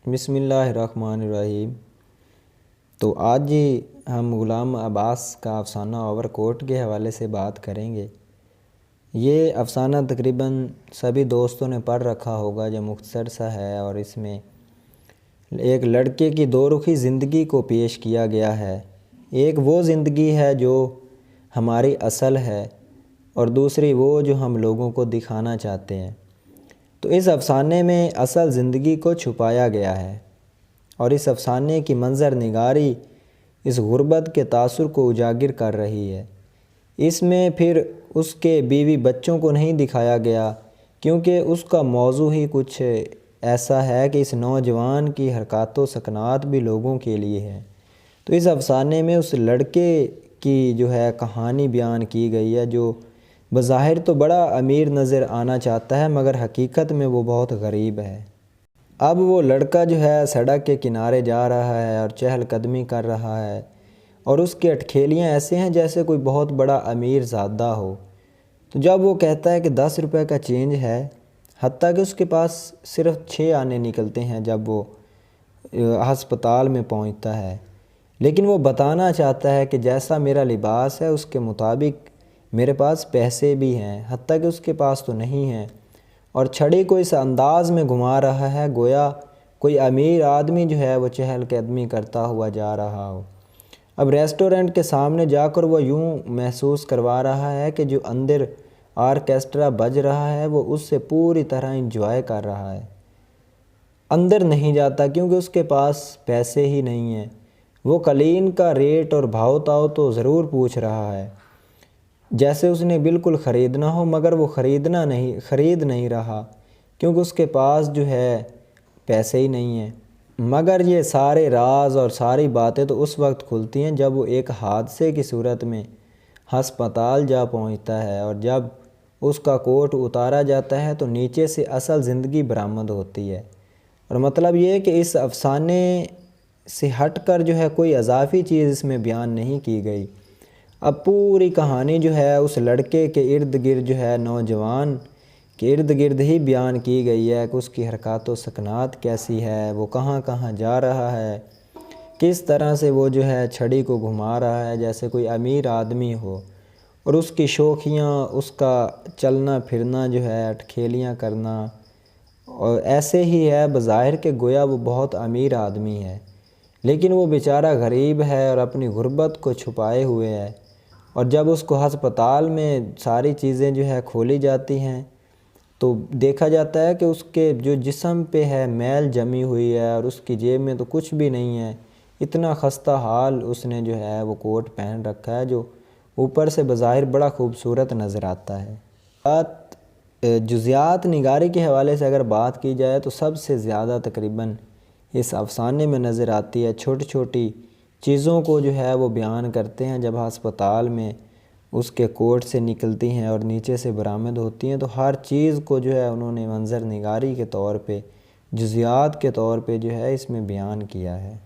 بسم اللہ الرحمن الرحیم۔ تو آج ہی ہم غلام عباس کا افسانہ اوور کوٹ کے حوالے سے بات کریں گے۔ یہ افسانہ تقریباً سبھی دوستوں نے پڑھ رکھا ہوگا، جو مختصر سا ہے، اور اس میں ایک لڑکے کی دو رخی زندگی کو پیش کیا گیا ہے۔ ایک وہ زندگی ہے جو ہماری اصل ہے، اور دوسری وہ جو ہم لوگوں کو دکھانا چاہتے ہیں۔ تو اس افسانے میں اصل زندگی کو چھپایا گیا ہے، اور اس افسانے کی منظر نگاری اس غربت کے تاثر کو اجاگر کر رہی ہے۔ اس میں پھر اس کے بیوی بچوں کو نہیں دکھایا گیا، کیونکہ اس کا موضوع ہی کچھ ایسا ہے کہ اس نوجوان کی حرکات و سکنات بھی لوگوں کے لیے ہے۔ تو اس افسانے میں اس لڑکے کی جو ہے کہانی بیان کی گئی ہے، جو بظاہر تو بڑا امیر نظر آنا چاہتا ہے، مگر حقیقت میں وہ بہت غریب ہے۔ اب وہ لڑکا جو ہے سڑک کے کنارے جا رہا ہے اور چہل قدمی کر رہا ہے، اور اس کی اٹکھیلیاں ایسے ہیں جیسے کوئی بہت بڑا امیر زادہ ہو۔ تو جب وہ کہتا ہے کہ 10 روپے کا چینج ہے، حتیٰ کہ اس کے پاس صرف 6 آنے نکلتے ہیں جب وہ ہسپتال میں پہنچتا ہے، لیکن وہ بتانا چاہتا ہے کہ جیسا میرا لباس ہے اس کے مطابق میرے پاس پیسے بھی ہیں، حتیٰ کہ اس کے پاس تو نہیں ہیں، اور چھڑی کو اس انداز میں گھما رہا ہے گویا کوئی امیر آدمی جو ہے وہ چہل قدمی کرتا ہوا جا رہا ہو۔ اب ریسٹورنٹ کے سامنے جا کر وہ یوں محسوس کروا رہا ہے کہ جو اندر آرکیسٹرا بج رہا ہے وہ اس سے پوری طرح انجوائے کر رہا ہے۔ اندر نہیں جاتا کیونکہ اس کے پاس پیسے ہی نہیں ہیں۔ وہ قالین کا ریٹ اور بھاؤ تاؤ تو ضرور پوچھ رہا ہے، جیسے اس نے بالکل خریدنا ہو، مگر وہ خرید نہیں رہا کیونکہ اس کے پاس جو ہے پیسے ہی نہیں ہیں۔ مگر یہ سارے راز اور ساری باتیں تو اس وقت کھلتی ہیں جب وہ ایک حادثے کی صورت میں ہسپتال جا پہنچتا ہے، اور جب اس کا کوٹ اتارا جاتا ہے تو نیچے سے اصل زندگی برآمد ہوتی ہے۔ اور مطلب یہ ہے کہ اس افسانے سے ہٹ کر جو ہے کوئی اضافی چیز اس میں بیان نہیں کی گئی۔ اب پوری کہانی جو ہے اس لڑکے کے ارد گرد جو ہے نوجوان کے ارد گرد ہی بیان کی گئی ہے کہ اس کی حرکات و سکنات کیسی ہے، وہ کہاں کہاں جا رہا ہے، کس طرح سے وہ جو ہے چھڑی کو گھما رہا ہے جیسے کوئی امیر آدمی ہو، اور اس کی شوخیاں، اس کا چلنا پھرنا جو ہے اٹکھیلیاں کرنا، اور ایسے ہی ہے بظاہر کہ گویا وہ بہت امیر آدمی ہے، لیکن وہ بیچارہ غریب ہے اور اپنی غربت کو چھپائے ہوئے ہے۔ اور جب اس کو ہسپتال میں ساری چیزیں جو ہے کھولی جاتی ہیں تو دیکھا جاتا ہے کہ اس کے جو جسم پہ ہے میل جمی ہوئی ہے، اور اس کی جیب میں تو کچھ بھی نہیں ہے۔ اتنا خستہ حال اس نے جو ہے وہ کوٹ پہن رکھا ہے، جو اوپر سے بظاہر بڑا خوبصورت نظر آتا ہے۔ جزیات نگاری کے حوالے سے اگر بات کی جائے تو سب سے زیادہ تقریباً اس افسانے میں نظر آتی ہے، چھوٹی چھوٹی چیزوں کو جو ہے وہ بیان کرتے ہیں جب ہسپتال میں اس کے کوٹ سے نکلتی ہیں اور نیچے سے برآمد ہوتی ہیں، تو ہر چیز کو جو ہے انہوں نے منظر نگاری کے طور پہ، جزیات کے طور پہ جو ہے اس میں بیان کیا ہے۔